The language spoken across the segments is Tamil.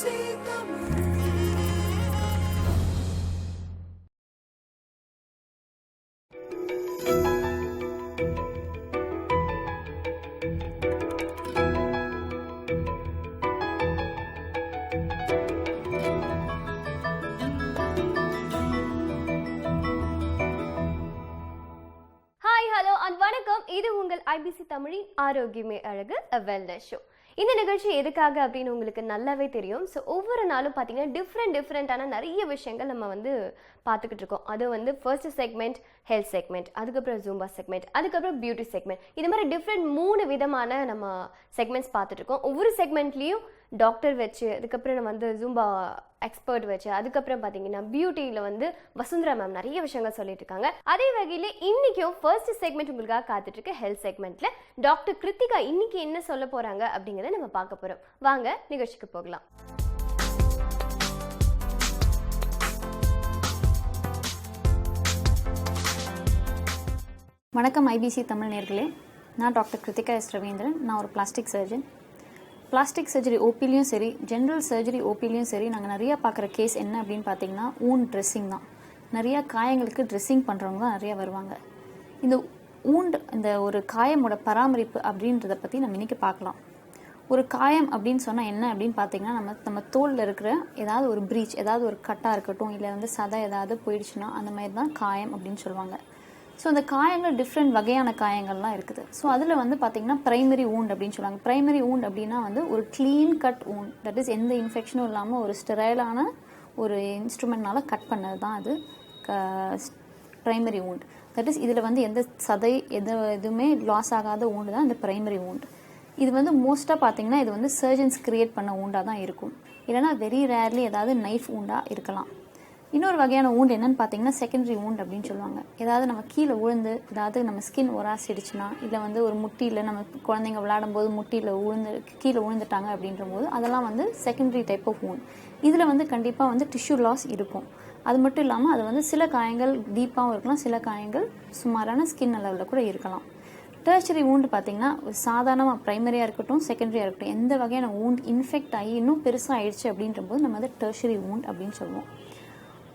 இது உங்கள் ஐபிசி தமிழின் ஆரோக்கியமே அழகு வெல்னஸ் ஷோ. இந்த நிகழ்ச்சி எதுக்காக அப்படின்னு உங்களுக்கு நல்லாவே தெரியும். ஸோ ஒவ்வொரு நாளும் பார்த்தீங்கன்னா டிஃப்ரெண்டான நிறைய விஷயங்கள் நம்ம பார்த்துக்கிட்டு இருக்கோம். அது ஃபர்ஸ்ட் செக்மெண்ட் ஹெல்த் செக்மெண்ட், அதுக்கப்புறம் ஜூம்பா செக்மெண்ட், அதுக்கப்புறம் பியூட்டி செக்மெண்ட். இது மாதிரி டிஃப்ரெண்ட் 3 விதமான நம்ம செக்மெண்ட்ஸ் பார்த்துட்டு இருக்கோம். ஒவ்வொரு செக்மெண்ட்லேயும் டாக்டர் வச்சு, அதுக்கப்புறம் நம்ம ஜூம்பா எக்ஸ்பர்ட் வச்சு, அதுக்கப்புறம் பார்த்தீங்கன்னா பியூட்டியில் வசுந்தரா மேம் நிறைய விஷயங்கள் சொல்லிட்டு இருக்காங்க. அதே வகையில் இன்னைக்கும் ஃபர்ஸ்ட் செக்மெண்ட் உங்களுக்காக காத்துட்டு இருக்கு. ஹெல்த் செக்மெண்ட்ல டாக்டர் கிருத்திகா இன்னைக்கு என்ன சொல்ல போறாங்க அப்படிங்கிறத நம்ம பார்க்க போறோம். வாங்க நிகழ்ச்சிக்கு போகலாம். வணக்கம் ஐபிசி தமிழ் நேயர்களே. நான் டாக்டர் கிருத்திகா எஸ் ரவீந்திரன். நான் ஒரு பிளாஸ்டிக் சர்ஜன். பிளாஸ்டிக் சர்ஜரி ஓபிலையும் சரி, ஜென்ரல் சர்ஜரி ஓபிலையும் சரி, நாங்கள் நிறையா பார்க்குற கேஸ் என்ன அப்படின்னு பார்த்தீங்கன்னா ஊண்ட் ட்ரெஸ்ஸிங் தான். நிறையா காயங்களுக்கு ட்ரெஸ்ஸிங் பண்ணுறவங்க தான் நிறையா வருவாங்க. இந்த இந்த ஒரு காயமோட பராமரிப்பு அப்படின்றத பற்றி நம்ம இன்றைக்கி பார்க்கலாம். ஒரு காயம் அப்படின்னு சொன்னால் என்ன அப்படின்னு பார்த்தீங்கன்னா, நம்ம தோலில் இருக்கிற ஏதாவது ஒரு ப்ரீச், ஏதாவது ஒரு கட்டாக இருக்கட்டும், இல்லை சதை ஏதாவது போயிடுச்சுன்னா அந்த மாதிரி தான் காயம் அப்படின்னு சொல்லுவாங்க. ஸோ அந்த காயங்கள் டிஃப்ரெண்ட் வகையான காயங்கள்லாம் இருக்குது. ஸோ அதில் பார்த்தீங்கன்னா ப்ரைமரி ஊண்ட் அப்படின்னு சொல்லுவாங்க. ப்ரைமரி ஊண்ட் அப்படின்னா ஒரு clean cut wound, that is எந்த இன்ஃபெக்ஷனும் இல்லாமல் ஒரு ஸ்டெரைலான ஒரு இன்ஸ்ட்ருமெண்ட்னால கட் பண்ணது தான் அது ப்ரைமரி ஊண்ட். தட் இஸ் இதில் எந்த சதை எதுவுமே லாஸ் ஆகாத ஊண்டு தான் இந்த ப்ரைமரி ஊண்ட். இது மோஸ்ட்டாக பார்த்தீங்கன்னா இது சர்ஜன்ஸ் கிரியேட் பண்ண ஊண்டாக தான் இருக்கும். இல்லைனா வெரி ரேர்லி ஏதாவது நைஃப் ஊண்டாக இருக்கலாம். இன்னொரு வகையான ஊண்டு என்னன்னு பார்த்தீங்கன்னா செகண்டரி ஊண்ட் அப்படின்னு சொல்லுவாங்க. ஏதாவது நம்ம கீழே விழுந்து ஏதாவது நம்ம ஸ்கின் உராசிடுச்சுன்னா, இல்லை ஒரு முட்டியில் நம்ம குழந்தைங்க விளையாடும் போது முட்டியில் கீழே விழுந்துட்டாங்க அப்படின்ற போது அதெல்லாம் செகண்டரி டைப் ஆஃப் ஊண்ட். இதில் கண்டிப்பாக டிஷ்யூ லாஸ் இருக்கும். அது மட்டும் இல்லாமல் அது சில காயங்கள் டீப்பாகவும் இருக்கலாம், சில காயங்கள் சுமாரான ஸ்கின் அளவில் கூட இருக்கலாம். டெர்ஷரி ஊண்டு பார்த்தீங்கன்னா சாதாரணமாக ப்ரைமரியாக இருக்கட்டும், செகண்டரியாக இருக்கட்டும், எந்த வகையான ஊண்ட் இன்ஃபெக்ட் ஆகி இன்னும் பெருசாக ஆயிடுச்சு அப்படின்ற போது நம்ம டெர்ஷரி ஊண்ட் அப்படின்னு சொல்லுவோம்.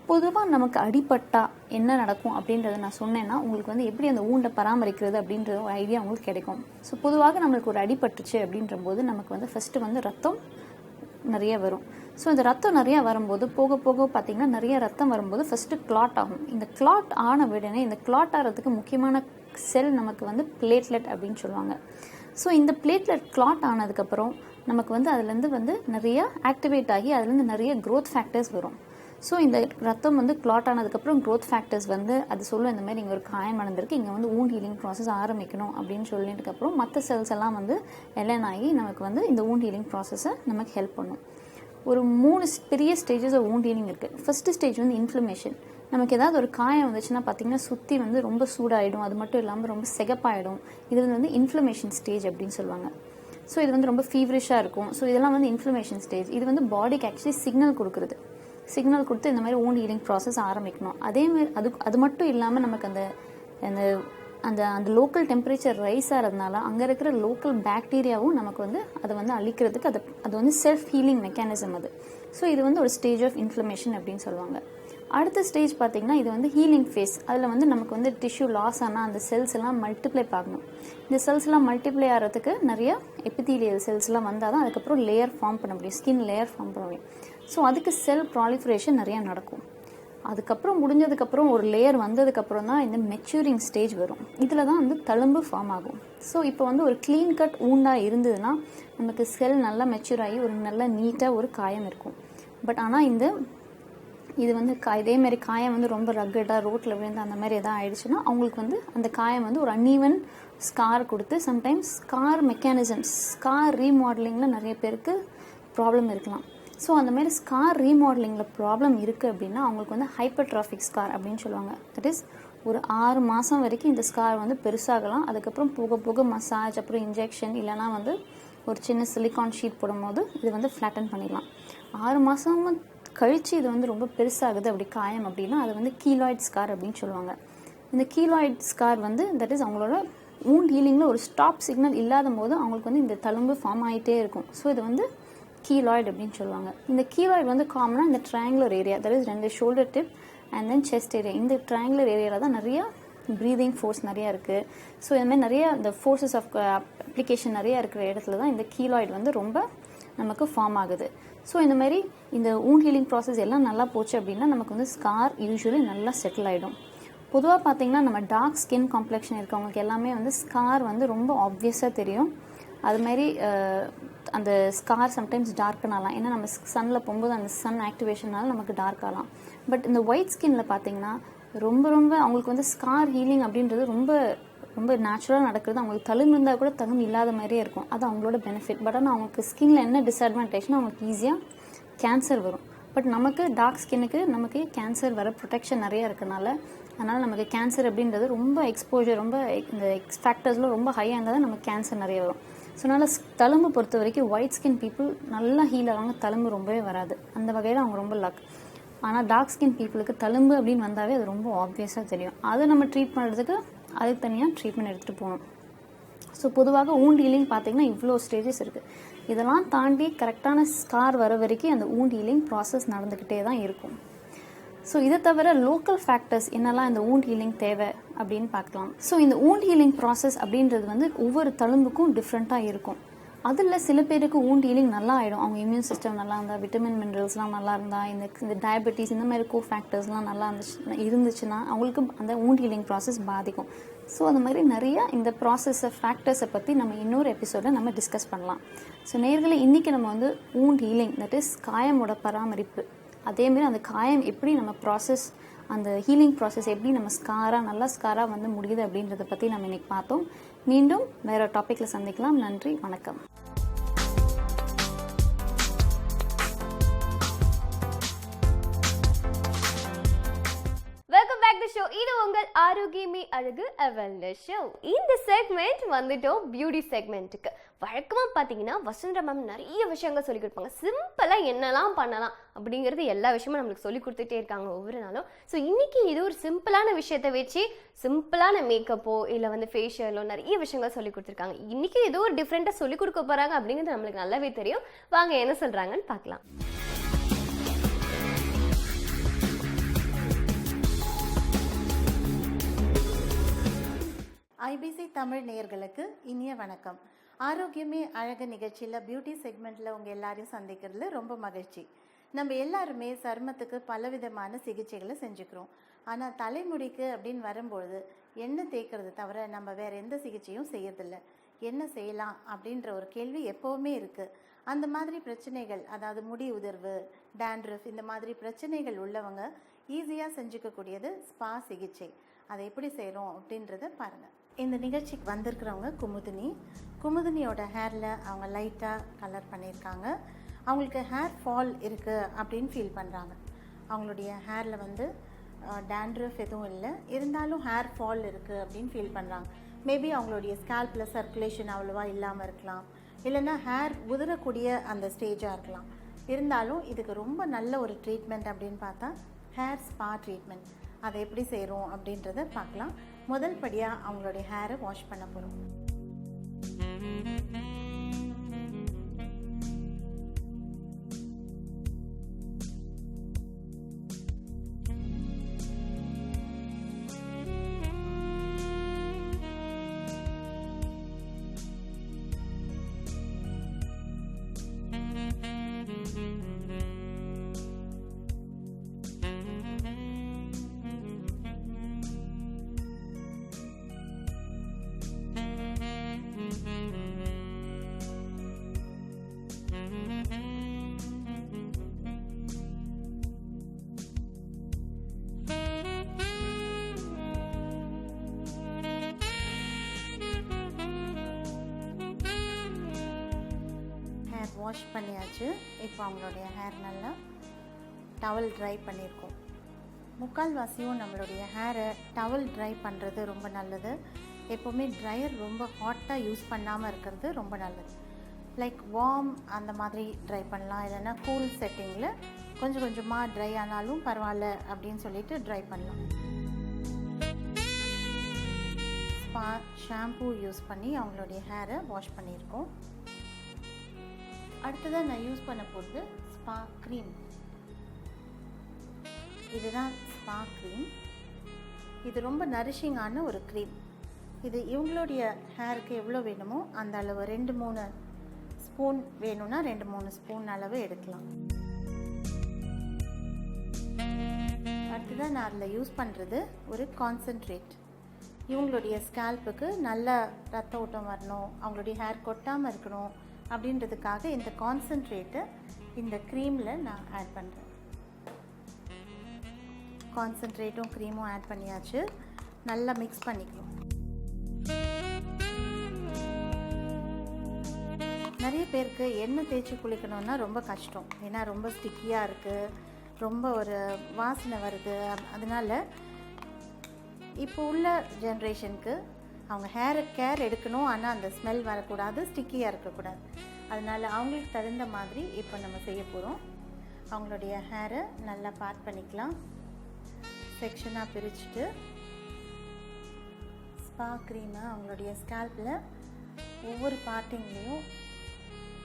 பொதுவாக நமக்கு அடிபட்டா என்ன நடக்கும் அப்படின்றத நான் சொன்னேன்னா உங்களுக்கு எப்படி அந்த ஊண்டை பராமரிக்கிறது அப்படின்ற ஒரு ஐடியா உங்களுக்கு கிடைக்கும். ஸோ பொதுவாக நம்மளுக்கு ஒரு அடிபட்டுச்சு அப்படின்ற போது நமக்கு ஃபஸ்ட்டு ரத்தம் நிறைய வரும். ஸோ இந்த ரத்தம் நிறையா வரும்போது போக போக பார்த்திங்கன்னா நிறைய ரத்தம் வரும்போது ஃபஸ்ட்டு கிளாட் ஆகும். இந்த கிளாட் ஆன உடனே இந்த கிளாட் ஆகிறதுக்கு முக்கியமான செல் நமக்கு பிளேட்லெட் அப்படின்னு சொல்லுவாங்க. ஸோ இந்த பிளேட்லெட் கிளாட் ஆனதுக்கப்புறம் நமக்கு அதுலேருந்து நிறைய ஆக்டிவேட் ஆகி அதுலேருந்து நிறைய க்ரோத் ஃபேக்டர்ஸ் வரும். ஸோ இந்த ரத்தம் கிளாட் ஆனதுக்கப்புறம் க்ரோத் ஃபேக்டர்ஸ் அது சொல்லும் இந்த மாதிரி இங்கே ஒரு காயம் நடந்திருக்கு, இங்கே ஊண்ட் ஹீலிங் ப்ராசஸ் ஆரம்பிக்கணும் அப்படின்னு சொல்லிட்டுக்கப்புறம் மற்ற செல்ஸ் எல்லாம் எலன் ஆகி நமக்கு இந்த ஊண்ட் ஹீலிங் ப்ராசஸை நமக்கு ஹெல்ப் பண்ணும். ஒரு 3 பெரிய ஸ்டேஜஸ் ஆஃப் ஊண்ட் ஹீலிங் இருக்குது. First stage inflammation. நமக்கு ஏதாவது ஒரு காயம் வந்துச்சுன்னா பார்த்தீங்கன்னா சுற்றி ரொம்ப சூடாயிடும், அது மட்டும் இல்லாமல் ரொம்ப சிகப்பாயிடும். இது இன்ஃப்ளமேஷன் ஸ்டேஜ் அப்படின்னு சொல்லுவாங்க. ஸோ இது ரொம்ப ஃபீவரிஷாக இருக்கும். ஸோ இதெல்லாம் இன்ஃப்ளமேஷன் ஸ்டேஜ். இது பாடிக்கு ஆக்சுவலி சிக்னல் கொடுத்து இந்த மாதிரி ஊண்ட் ஹீலிங் ப்ராசஸ் ஆரம்பிக்கணும். அதேமாதிரி அது மட்டும் இல்லாமல் நமக்கு அந்த அந்த லோக்கல் டெம்பரேச்சர் ரைஸ் ஆகிறதுனால அங்கே இருக்கிற லோக்கல் பாக்டீரியாவும் நமக்கு அதை அழிக்கிறதுக்கு அது செல்ஃப் ஹீலிங் மெக்கானிசம் அது. ஸோ இது ஒரு ஸ்டேஜ் ஆஃப் இன்ஃப்ளமேஷன் அப்படின்னு சொல்லுவாங்க. அடுத்த ஸ்டேஜ் பார்த்திங்கன்னா இது ஹீலிங் ஃபேஸ். அதில் நமக்கு டிஷ்யூ லாஸ் ஆனால் அந்த செல்ஸ் எல்லாம் மல்டிப்ளை பார்க்கணும். இந்த செல்ஸ் எல்லாம் மல்டிப்ளை ஆகிறதுக்கு நிறைய எபிதீலியல் செல்ஸ்லாம் வந்தால் தான் அதுக்கப்புறம் லேயர் ஃபார்ம் பண்ண முடியும், ஸ்கின் லேயர் ஃபார்ம் பண்ண முடியும். ஸோ அதுக்கு செல் ப்ராலிஃபரேஷன் நிறையா நடக்கும். அதுக்கப்புறம் முடிஞ்சதுக்கப்புறம் ஒரு லேயர் வந்ததுக்கப்புறம் தான் இந்த மெச்சூரிங் ஸ்டேஜ் வரும். இதில் தான் தழும்பு ஃபார்ம் ஆகும். ஸோ இப்போ ஒரு க்ளீன் கட் ஊண்டாக இருந்ததுன்னா நமக்கு செல் நல்லா மெச்சூர் ஆகி ஒரு நல்ல நீட்டாக ஒரு காயம் இருக்கும். பட் ஆனால் இது இதேமாரி காயம் ரொம்ப ரக்கடாக ரோட்டில் விழுந்து அந்த மாதிரி எதாவது ஆயிடுச்சுன்னா அவங்களுக்கு அந்த காயம் ஒரு அன்ஈவன் ஸ்கார் கொடுத்து சம்டைம்ஸ் ஸ்கார் மெக்கானிசம்ஸ், ஸ்கார் ரீமாடலிங்கில் நிறைய பேருக்கு ப்ராப்ளம் இருக்கலாம். ஸோ அந்த மாதிரி ஸ்கார் ரீமாடலிங்கில் ப்ராப்ளம் இருக்குது அப்படின்னா அவங்களுக்கு ஹைப்பர்ட்ராஃபிக் ஸ்கார் அப்படின்னு சொல்லுவாங்க. தட் இஸ் ஒரு 6 மாதம் வரைக்கும் இந்த ஸ்கார் பெருசாகலாம். அதுக்கப்புறம் போக போக மசாஜ், அப்புறம் இன்ஜெக்ஷன், இல்லைனா ஒரு சின்ன சிலிக்கான் ஷீட் போடும்போது இது ஃப்ளாட்டன் பண்ணிடலாம். 6 மாதம் கழித்து இது ரொம்ப பெருசாகுது அப்படி காயம் அப்படின்னா அது கீலாய்ட் ஸ்கார் அப்படின்னு சொல்லுவாங்க. இந்த கீலாய்ட் ஸ்கார் தட் இஸ் அவங்களோட ஊண்ட் ஹீலிங்கில் ஒரு ஸ்டாப் சிக்னல் இல்லாத போது அவங்களுக்கு இந்த தழும்பு ஃபார்ம் ஆகிட்டே இருக்கும். ஸோ இது கீலாய்டு அப்படின்னு சொல்லுவாங்க. இந்த கீலாய்டு வந்து காமனாக இந்த triangular area, that is 2 shoulder tip and then chest area, இந்த ட்ரையாங்குலர் ஏரியாவில் தான் நிறையா ப்ரீதிங் ஃபோர்ஸ் நிறையா இருக்குது. ஸோ இந்த மாதிரி நிறைய இந்த ஃபோர்ஸஸ் ஆஃப் அப்ளிகேஷன் நிறையா இருக்கிற இடத்துல தான் இந்த கீலாய்டு வந்து ரொம்ப நமக்கு ஃபார்ம் ஆகுது. ஸோ இந்த மாதிரி இந்த wound ஹீலிங் ப்ராசஸ் எல்லாம் நல்லா போச்சு அப்படின்னா நமக்கு வந்து ஸ்கார் யூஸ்வலி நல்லா செட்டில் ஆகிடும். பொதுவாக பார்த்தீங்கன்னா நம்ம டார்க் ஸ்கின் காம்ப்ளெக்ஷன் இருக்கவங்களுக்கு எல்லாமே வந்து ஸ்கார் வந்து ரொம்ப ஆப்வியஸாக தெரியும். அதுமாரி அந்த ஸ்கார் சம்டைம்ஸ் டார்க்கன் ஆகலாம், ஏன்னா நம்ம சன்னில் போகும்போது அந்த சன் ஆக்டிவேஷனால நமக்கு டார்க் ஆகலாம். பட் இந்த ஒயிட் ஸ்கின்ல பார்த்தீங்கன்னா ரொம்ப அவங்களுக்கு வந்து ஸ்கார் ஹீலிங் அப்படின்றது ரொம்ப ரொம்ப நேச்சுரலாக நடக்கிறது. அவங்களுக்கு தழும்பு இருந்தால் கூட தழும்பு இல்லாத மாதிரியே இருக்கும், அது அவங்களோட பெனிஃபிட். பட் ஆனால் அவங்களுக்கு ஸ்கின்ல என்ன டிஸ்அட்வான்டேஜ்னா அவங்களுக்கு ஈஸியாக கேன்சர் வரும். பட் நமக்கு டார்க் ஸ்கின்னுக்கு நமக்கு கேன்சர் வர ப்ரொடெக்ஷன் நிறையா இருக்கனால, அதனால் நமக்கு கேன்சர் அப்படின்றது ரொம்ப எக்ஸ்போஜர், ரொம்ப இந்த ஃபேக்டர்ஸில் ரொம்ப ஹையாக இருந்தால் தான் நமக்கு கேன்சர் நிறைய வரும். ஸோ அதனால் தழும்பு பொறுத்த வரைக்கும் ஒயிட் ஸ்கின் பீப்புள் நல்லா ஹீல் ஆவாங்க, தழும்பு ரொம்பவே வராது. அந்த வகையில் அவங்க ரொம்ப லக். ஆனால் டார்க் ஸ்கின் பீப்புளுக்கு தழும்பு அப்படின்னு வந்தாவே அது ரொம்ப ஆப்வியஸாக தெரியும். அதை நம்ம ட்ரீட் பண்ணுறதுக்கு அதுக்கு தனியாக ட்ரீட்மெண்ட் எடுத்துகிட்டு போகணும். ஸோ பொதுவாக wound ஹீலிங் பார்த்தீங்கன்னா இவ்வளோ ஸ்டேஜஸ் இருக்குது. இதெல்லாம் தாண்டி கரெக்டான ஸ்கார் வர வரைக்கும் அந்த wound ஹீலிங் ப்ராசஸ் நடந்துக்கிட்டே தான் இருக்கும். ஸோ இதை தவிர லோக்கல் ஃபேக்டர்ஸ் என்னெல்லாம் இந்த wound ஹீலிங் தேவை அப்படின்னு பார்க்கலாம். ஸோ இந்த wound ஹீலிங் ப்ராசஸ் அப்படின்றது வந்து ஒவ்வொரு தழும்புக்கும் டிஃப்ரெண்ட்டாக இருக்கும். அதில் சில பேருக்கு wound ஹீலிங் நல்லா ஆகிடும், அவங்க இம்யூன் சிஸ்டம் நல்லா இருந்தால், விட்டமின் மினரல்ஸ்லாம் நல்லா இருந்தால், இந்த டயபெட்டிஸ் இந்த மாதிரி ஃபேக்டர்ஸ்லாம் நல்லா இருந்துச்சுன்னா அவங்களுக்கு அந்த wound ஹீலிங் ப்ராசஸ் பாதிக்கும். ஸோ அந்த மாதிரி நிறையா இந்த ப்ராசஸை ஃபேக்டர்ஸை பற்றி நம்ம இன்னொரு எபிசோடில் நம்ம டிஸ்கஸ் பண்ணலாம். ஸோ நேயர்களே, இன்றைக்கி நம்ம வந்து wound ஹீலிங், தட் இஸ் காயமோட பராமரிப்பு, அதேமாரி அந்த காயம் எப்படி நம்ம ப்ராசஸ், அந்த ஹீலிங் ப்ராசஸ் எப்படி நம்ம நல்ல ஸ்காராக வந்து முடியுது அப்படின்றத பற்றி நம்ம இன்றைக்கி பார்த்தோம். மீண்டும் வேறு டாப்பிக்கில் சந்திக்கலாம். நன்றி, வணக்கம். Welcome back to show. இது உங்கள் ஆரோக்கியமே அழகு வெல்னஸ் ஷோ. இந்த செக்மெண்ட் வந்துட்டோம் பியூட்டி செக்மெண்ட்டுக்கு. வழக்கமாக பார்த்தீங்கன்னா வசுந்தரா மேம் நிறைய விஷயங்கள் சொல்லி கொடுப்பாங்க. சிம்பிளாக என்னெல்லாம் பண்ணலாம் அப்படிங்கிறது எல்லா விஷயமும் நம்மளுக்கு சொல்லி கொடுத்துட்டே இருக்காங்க ஒவ்வொரு நாளும். ஸோ இன்னைக்கு இது ஒரு சிம்பிளான விஷயத்தை வச்சு சிம்பிளான மேக்கப்போ இல்லை வந்து ஃபேஷியலோ நிறைய விஷயங்கள் சொல்லி கொடுத்துருக்காங்க. இன்னைக்கு ஏதோ ஒரு டிஃப்ரெண்ட்டாக சொல்லி கொடுக்க போகிறாங்க அப்படிங்கிறது நம்மளுக்கு நல்லாவே தெரியும். வாங்க என்ன சொல்கிறாங்கன்னு பார்க்கலாம். ஐபிசி தமிழ் நேயர்களுக்கு இனிய வணக்கம். ஆரோக்கியமே அழகு நிகழ்ச்சியில் பியூட்டி செக்மெண்ட்டில் உங்கள் எல்லாரையும் சந்திக்கிறதுல ரொம்ப மகிழ்ச்சி. நம்ம எல்லாருமே சருமத்துக்கு பலவிதமான சிகிச்சைகளை செஞ்சுக்கிறோம். ஆனால் தலைமுடிக்கு அப்படின்னு வரும்பொழுது எண்ணெய் தேய்க்கிறது தவிர நம்ம வேறு எந்த சிகிச்சையும் செய்யறதில்ல. என்ன செய்யலாம் அப்படின்ற ஒரு கேள்வி எப்போவுமே இருக்குது. அந்த மாதிரி பிரச்சனைகள், அதாவது முடி உதிர்வு, டேண்ட்ரஃப், இந்த மாதிரி பிரச்சனைகள் உள்ளவங்க ஈஸியாக செஞ்சுக்கக்கூடியது ஸ்பா சிகிச்சை. அதை எப்படி செய்கிறோம் அப்படின்றத பாருங்கள். இந்த நிகழ்ச்சிக்கு வந்திருக்கிறவங்க குமுதினியோட ஹேரில் அவங்க லைட்டாக கலர் பண்ணியிருக்காங்க. அவங்களுக்கு ஹேர் ஃபால் இருக்குது அப்படின்னு ஃபீல் பண்ணுறாங்க. அவங்களுடைய ஹேரில் வந்து டேண்ட்ரஃப் எதுவும் இல்லை, இருந்தாலும் ஹேர் ஃபால் இருக்குது அப்படின்னு ஃபீல் பண்ணுறாங்க. மேபி அவங்களுடைய ஸ்கேல்பில் சர்க்குலேஷன் அவ்வளோவா இல்லாமல் இருக்கலாம், இல்லைன்னா ஹேர் உதிரக்கூடிய அந்த ஸ்டேஜாக இருக்கலாம். இருந்தாலும் இதுக்கு ரொம்ப நல்ல ஒரு ட்ரீட்மெண்ட் அப்படின்னு பார்த்தா ஹேர் ஸ்பா ட்ரீட்மெண்ட். அதை எப்படி செய்கிறோம் அப்படின்றத பார்க்கலாம். முதல் படியாக அவங்களுடைய ஹேரை வாஷ் பண்ண போகிறோம். வாஷ் பண்ணியாச்சு. இப்போ அவங்களுடைய ஹேர் நல்லா டவல் ட்ரை பண்ணியிருக்கோம். முக்கால்வாசியும் நம்மளுடைய ஹேரை டவல் ட்ரை பண்ணுறது ரொம்ப நல்லது. எப்போவுமே ட்ரையர் ரொம்ப ஹாட்டாக யூஸ் பண்ணாமல் இருக்கிறது ரொம்ப நல்லது. லைக் வார்ம் அந்த மாதிரி ட்ரை பண்ணலாம், இல்லைன்னா கூல் செட்டிங்கில் கொஞ்சம் கொஞ்சமாக ட்ரை ஆனாலும் பரவாயில்ல அப்படின்னு சொல்லிட்டு ட்ரை பண்ணலாம். ஸ்பா ஷாம்பூ யூஸ் பண்ணி அவங்களுடைய ஹேரை வாஷ் பண்ணியிருக்கோம். அடுத்ததாக நான் யூஸ் பண்ண போகிறது ஸ்பா க்ரீம். இதுதான் ஸ்பா க்ரீம். இது ரொம்ப நரிஷிங்கான ஒரு க்ரீம். இது இவங்களுடைய ஹேருக்கு எவ்வளோ வேணுமோ அந்த அளவு 2-3 ஸ்பூன் வேணும்னா 2-3 ஸ்பூன் அளவு எடுக்கலாம். அடுத்ததாக நான் அதில் யூஸ் பண்ணுறது ஒரு கான்சன்ட்ரேட். இவங்களுடைய ஸ்கேல்ப்புக்கு நல்ல ரத்த ஓட்டம் வரணும், அவங்களுடைய ஹேர் கொட்டாமல் இருக்கணும் அப்படின்றதுக்காக இந்த கான்சன்ட்ரேட்டை இந்த க்ரீமில் நான் ஆட் பண்ணுறேன். கான்சன்ட்ரேட்டும் க்ரீமும் ஆட் பண்ணியாச்சு. நல்லா மிக்ஸ் பண்ணிக்கணும். நிறைய பேருக்கு எண்ணெய் தேய்ச்சி குளிக்கணும்னா ரொம்ப கஷ்டம். ஏன்னா ரொம்ப ஸ்டிக்கியாக இருக்குது, ரொம்ப ஒரு வாசனை வருது. அதனால் இப்போ உள்ள ஜென்ரேஷனுக்கு அவங்க ஹேரை கேர் எடுக்கணும், ஆனால் அந்த ஸ்மெல் வரக்கூடாது, ஸ்டிக்கியாக இருக்கக்கூடாது. அதனால் அவங்களுக்கு தகுந்த மாதிரி இப்போ நம்ம செய்ய போகிறோம். அவங்களுடைய ஹேரை நல்லா பார்ட் பண்ணிக்கலாம். செக்ஷனாக பிரிச்சுட்டு ஸ்பா க்ரீமை அவங்களுடைய ஸ்கேல்பில் ஒவ்வொரு பார்ட்டிங்லேயும்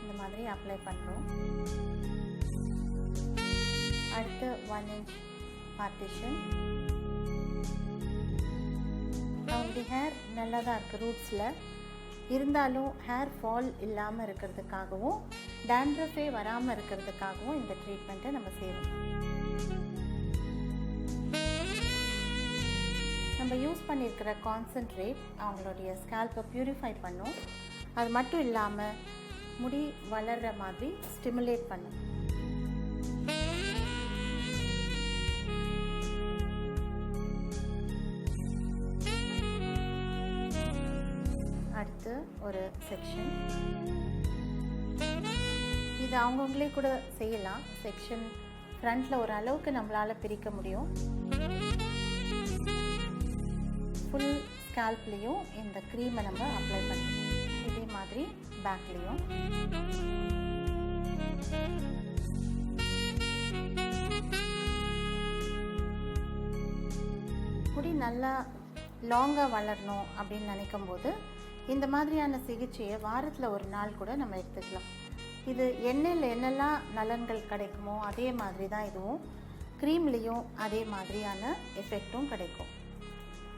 இந்த மாதிரி அப்ளை பண்ணுறோம். அடுத்து 1 இன்ச் பார்ட்டிஷன். அவங்களுடைய ஹேர் நல்லா தான் இருக்குது ரூட்ஸில், இருந்தாலும் ஹேர் ஃபால் இல்லாமல் இருக்கிறதுக்காகவும் டேண்ட்ரஃபே வராமல் இருக்கிறதுக்காகவும் இந்த ட்ரீட்மெண்ட்டை நம்ம செய்வோம். நம்ம யூஸ் பண்ணியிருக்கிற கான்சன்ட்ரேட் அவங்களுடைய ஸ்கேல்ப்பை ப்யூரிஃபை பண்ணும். அது மட்டும் இல்லாமல் முடி வளர்கிற மாதிரி ஸ்டிமுலேட் பண்ணும். அடுத்து ஒரு செக்ஷன். இது அவங்கவுங்களே கூட செய்யலாம். செக்ஷன் ஃப்ரண்ட்டில் ஒரு அளவுக்கு நம்மளால் பிரிக்க முடியும். ஃபுல் ஸ்கேல்ப்லேயும் இந்த க்ரீமை நம்ம அப்ளை பண்ணணும். இதே மாதிரி பேக்லேயும். முடி நல்லா லாங்காக வளரணும் அப்படின்னு நினைக்கும் போது இந்த மாதிரியான சிகிச்சையை வாரத்தில் ஒரு நாள் கூட நம்ம எடுத்துக்கலாம். இது எண்ணெயில் என்னெல்லாம் நலன்கள் கிடைக்குமோ அதே மாதிரி தான் இதுவும் க்ரீம்லேயும் அதே மாதிரியான எஃபெக்டும் கிடைக்கும்.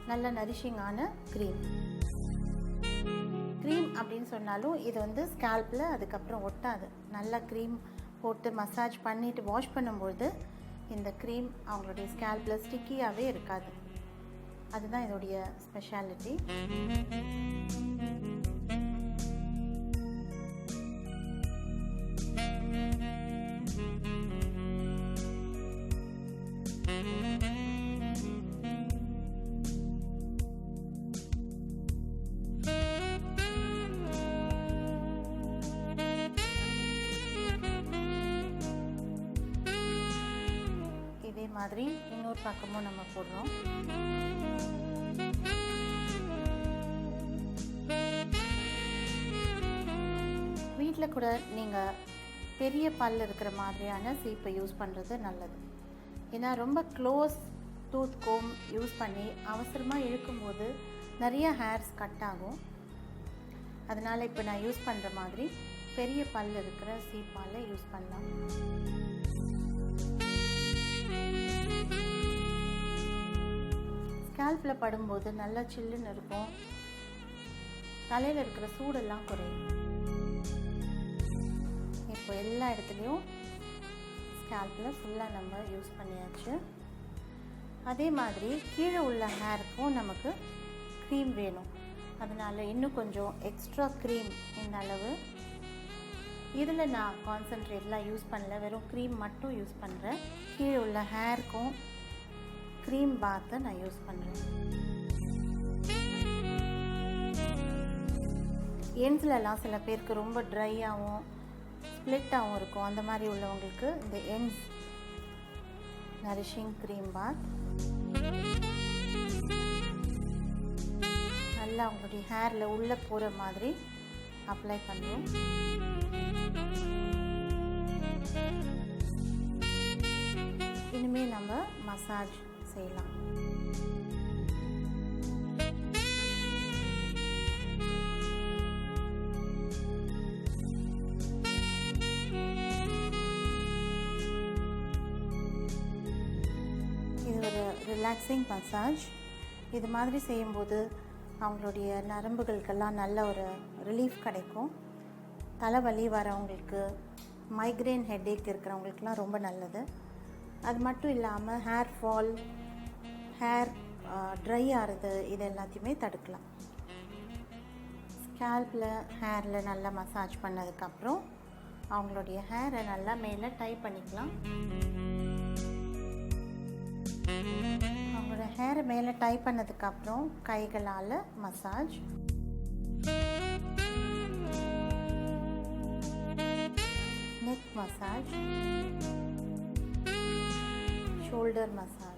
நல்ல நரிஷிங்கான க்ரீம். க்ரீம் அப்படின்னு சொன்னாலும் இது வந்து ஸ்கேல்பில் அதுக்கப்புறம் ஒட்டாது. நல்லா க்ரீம் போட்டு மசாஜ் பண்ணிவிட்டு வாஷ் பண்ணும்பொழுது இந்த க்ரீம் அவங்களுடைய ஸ்கேல்பில் ஸ்டிக்கியாகவே இருக்காது. அதுதான் இதோடைய ஸ்பெஷாலிட்டி. இதே மாதிரி இன்னொரு பக்கமும் நம்ம போடுறோம். வீட்டில் கூட நீங்கள் பெரிய பல் இருக்கிற மாதிரியான சீப்பை யூஸ் பண்ணுறது நல்லது. ஏன்னா ரொம்ப க்ளோஸ் டூத் கோம் யூஸ் பண்ணி அவசரமாக இழுக்கும்போது நிறைய ஹேர்ஸ் கட் ஆகும். அதனால் இப்போ நான் யூஸ் பண்ணுற மாதிரி பெரிய பல் இருக்கிற சீப்பால் யூஸ் பண்ணலாம். ஸ்கேல்பில் படும்போது நல்லா சில்லுன்னு இருக்கும். தலையில் இருக்கிற சூடெல்லாம் குறையும். இப்போ எல்லா இடத்துலையும் ஸ்கேல்பில் ஃபுல்லாக நம்ம யூஸ் பண்ணியாச்சு. அதே மாதிரி கீழே உள்ள ஹேருக்கும் நமக்கு க்ரீம் வேணும். அதனால் இன்னும் கொஞ்சம் எக்ஸ்ட்ரா க்ரீம் இந்த அளவு. இதில் நான் கான்சன்ட்ரேட்லாம் யூஸ் பண்ணல, வெறும் க்ரீம் மட்டும் யூஸ் பண்ணுறேன். கீழே உள்ள ஹேருக்கும் க்ரீம் பாத்தை நான் யூஸ் பண்ணுறேன். எண்ட்ஸ்லலாம் சில பேருக்கு ரொம்ப ட்ரையாகவும் ஸ்ப்ளிட்டாகவும் இருக்கும். அந்த மாதிரி உள்ளவங்களுக்கு இந்த எண்ட்ஸ் நரிஷிங் க்ரீம் பாத் நல்லா அவங்களுடைய ஹேரில் உள்ளே போகிற மாதிரி அப்ளை பண்ணுவோம். இனிமேல் நம்ம மசாஜ் செய்யலாம். Relaxing massage. இது மாதிரி செய்யும்போது அவங்களுடைய நரம்புகளுக்கெல்லாம் நல்ல ஒரு ரிலீஃப் கிடைக்கும். தலைவலி வரவங்களுக்கு, மைக்ரேன் ஹெட்டேக் இருக்கிறவங்களுக்குலாம் ரொம்ப நல்லது. அது மட்டும் இல்லாமல் ஹேர் ஃபால், ஹேர் ட்ரை ஆகிறது, இது எல்லாத்தையுமே தடுக்கலாம். ஸ்கேல்பில், ஹேரில் நல்லா மசாஜ் பண்ணதுக்கப்புறம் அவங்களுடைய ஹேரை நல்லா மேலே டை பண்ணிக்கலாம். அவங்களோட ஹேரை மேலே டை பண்ணதுக்கப்புறம் கைகளால் massage. Neck massage, shoulder massage.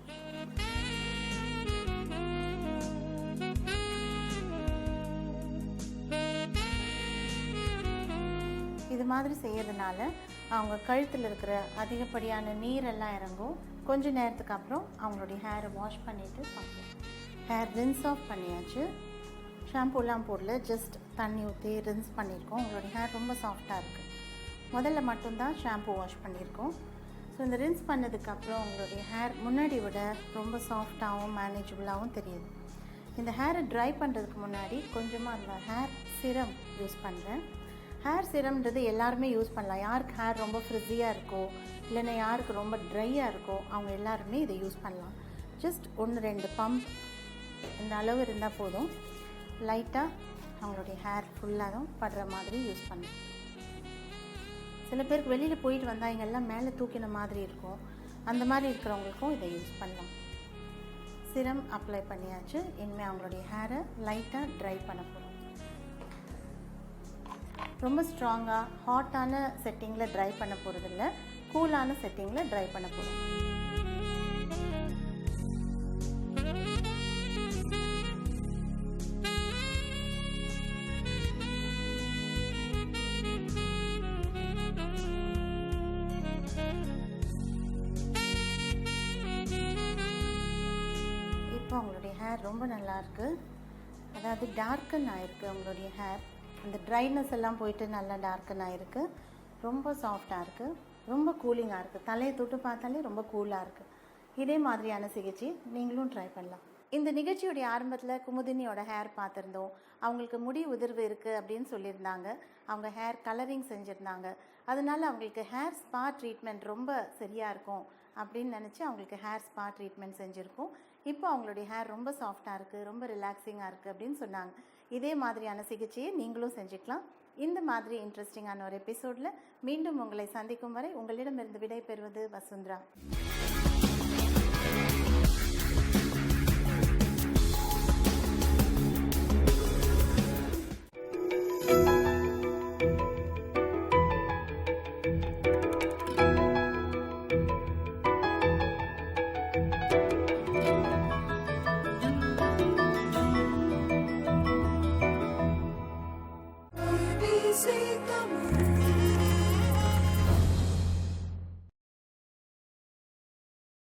இது மாதிரி செய்யறதுனால அவங்க கழுத்தில் இருக்கிற அதிகப்படியான நீரெல்லாம் இறங்கும். கொஞ்ச நேரத்துக்கு அப்புறம் அவங்களுடைய ஹேரை வாஷ் பண்ணிவிட்டு பார்க்கலாம். ஹேர் ரின்ஸ் ஆஃப் பண்ணியாச்சு. ஷாம்பூலாம் போடல, ஜஸ்ட் தண்ணி ஊற்றி ரின்ஸ் பண்ணியிருக்கோம். உங்களுடைய ஹேர் ரொம்ப சாஃப்டாக இருக்குது. முதல்ல மட்டும்தான் ஷாம்பூ வாஷ் பண்ணியிருக்கோம். ஸோ இந்த ரின்ஸ் பண்ணதுக்கப்புறம் உங்களுடைய ஹேர் முன்னாடி விட ரொம்ப சாஃப்டாகவும் மேனேஜபிளாகவும் தெரியுது. இந்த ஹேரை ட்ரை பண்ணுறதுக்கு முன்னாடி கொஞ்சமாக அந்த ஹேர் சிரம் யூஸ் பண்ணுறேன். ஹேர் சிரம்ன்றது எல்லாருமே யூஸ் பண்ணலாம். யாருக்கு ஹேர் ரொம்ப ஃப்ரிஸியாக இருக்கோ, இல்லைன்னா யாருக்கு ரொம்ப ட்ரையாக இருக்கோ, அவங்க எல்லாருமே இதை யூஸ் பண்ணலாம். ஜஸ்ட் 1-2 பம்ப் இந்த அளவு இருந்தால் போதும். லைட்டாக அவங்களுடைய ஹேர் ஃபுல்லாகவும் படுற மாதிரி யூஸ் பண்ணலாம். சில பேருக்கு வெளியில் போயிட்டு வந்தால் இங்கெல்லாம் மேலே தூக்கின மாதிரி இருக்கும். அந்த மாதிரி இருக்கிறவங்களுக்கும் இதை யூஸ் பண்ணலாம். சிரம் அப்ளை பண்ணியாச்சு. இனிமேல் அவங்களுடைய ஹேரை லைட்டாக ட்ரை பண்ண போகிறோம். ரொம்ப ஸ்ட்ராங்காக ஹாட்டான செட்டிங்கில் ட்ரை பண்ண போகிறதில்ல, கூலான செட்டிங்கில் ட்ரை பண்ண போகிறோம். இப்போ அவங்களுடைய ஹேர் ரொம்ப நல்லாயிருக்கு. அதாவது டார்க்கன் ஆகிருக்கு அவங்களுடைய ஹேர். அந்த ட்ரைனஸ் எல்லாம் போயிட்டு நல்லா டார்க்கன் ஆகிருக்கு. ரொம்ப சாஃப்டாக இருக்குது, ரொம்ப கூலிங்காக இருக்குது. தலையை தொட்டு பார்த்தாலே ரொம்ப கூலாக இருக்குது. இதே மாதிரியான சிகிச்சை நீங்களும் ட்ரை பண்ணலாம். இந்த நிகழ்ச்சியுடைய ஆரம்பத்தில் குமுதினியோட ஹேர் பார்த்துருந்தோம். அவங்களுக்கு முடி உதிர்வு இருக்குது அப்படின்னு சொல்லியிருந்தாங்க. அவங்க ஹேர் கலரிங் செஞ்சுருந்தாங்க. அதனால அவங்களுக்கு ஹேர் ஸ்பா ட்ரீட்மெண்ட் ரொம்ப சரியாக இருக்கும் அப்படின்னு நினச்சி அவங்களுக்கு ஹேர் ஸ்பா ட்ரீட்மெண்ட் செஞ்சுருக்கோம். இப்போ அவங்களுடைய ஹேர் ரொம்ப சாஃப்டாக இருக்குது, ரொம்ப ரிலாக்ஸிங்காக இருக்குது அப்படின்னு சொன்னாங்க. இதே மாதிரியான சிகிச்சையை நீங்களும் செஞ்சுக்கலாம். இந்த மாதிரி இன்ட்ரெஸ்டிங்கான ஒரு எபிசோடில் மீண்டும் உங்களை சந்திக்கும் வரை உங்களிடமிருந்து விடை பெறுவது வசுந்தரா.